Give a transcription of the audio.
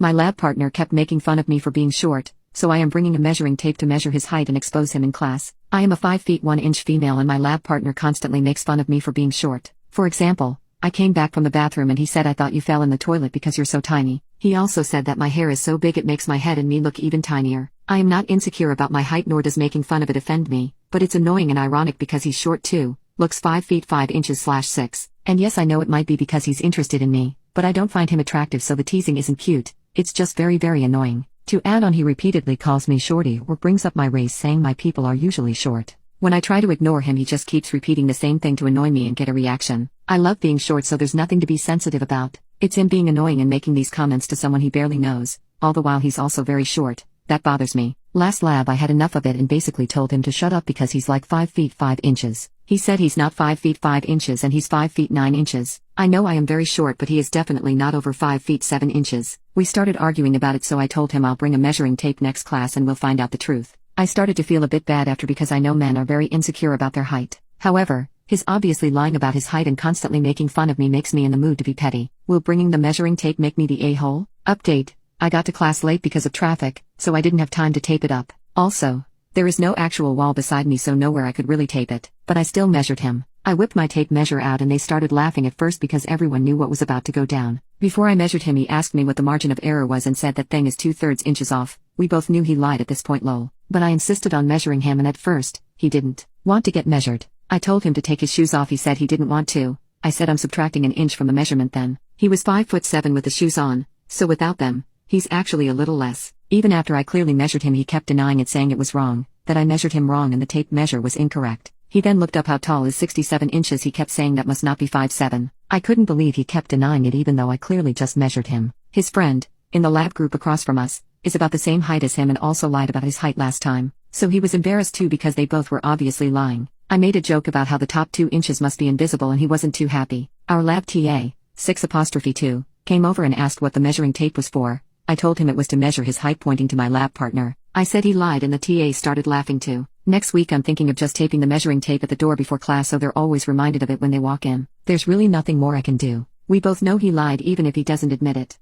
My lab partner kept making fun of me for being short, so I am bringing a measuring tape to measure his height and expose him in class. I am a 5 feet 1 inch female and my lab partner constantly makes fun of me for being short. For example, I came back from the bathroom and he said I thought you fell in the toilet because you're so tiny. He also said that my hair is so big it makes my head and me look even tinier. I am not insecure about my height nor does making fun of it offend me, but it's annoying and ironic because he's short too, looks 5 feet 5 inches /6, and yes I know it might be because he's interested in me, but I don't find him attractive so the teasing isn't cute, it's just very annoying. To add on he repeatedly calls me shorty or brings up my race saying my people are usually short. When I try to ignore him he just keeps repeating the same thing to annoy me and get a reaction. I love being short so there's nothing to be sensitive about. It's him being annoying and making these comments to someone he barely knows, all the while he's also very short. That bothers me. Last lab I had enough of it and basically told him to shut up because he's like 5 feet 5 inches. He said he's not 5 feet 5 inches and he's 5 feet 9 inches. I know I am very short but he is definitely not over 5 feet 7 inches. We started arguing about it so I told him I'll bring a measuring tape next class and we'll find out the truth. I started to feel a bit bad after because I know men are very insecure about their height. However, his obviously lying about his height and constantly making fun of me makes me in the mood to be petty. Will bringing the measuring tape make me the a-hole? Update. I got to class late because of traffic, so I didn't have time to tape it up. Also, there is no actual wall beside me so nowhere I could really tape it, but I still measured him. I whipped my tape measure out and they started laughing at first because everyone knew what was about to go down. Before I measured him he asked me what the margin of error was and said that thing is 2/3 inches off. We both knew he lied at this point lol. But I insisted on measuring him and at first, he didn't want to get measured. I told him to take his shoes off he said he didn't want to. I said I'm subtracting an inch from the measurement then. He was 5'7" with the shoes on, so without them, he's actually a little less. Even after I clearly measured him he kept denying it saying it was wrong, that I measured him wrong and the tape measure was incorrect. He then looked up how tall is 67 inches he kept saying that must not be 5'7". I couldn't believe he kept denying it even though I clearly just measured him. His friend, in the lab group across from us, is about the same height as him and also lied about his height last time, so he was embarrassed too because they both were obviously lying. I made a joke about how the top 2 inches must be invisible and he wasn't too happy. Our lab TA, 6'2", came over and asked what the measuring tape was for. I told him it was to measure his height pointing to my lab partner. I said he lied and the TA started laughing too. Next week I'm thinking of just taping the measuring tape at the door before class so they're always reminded of it when they walk in. There's really nothing more I can do. We both know he lied even if he doesn't admit it.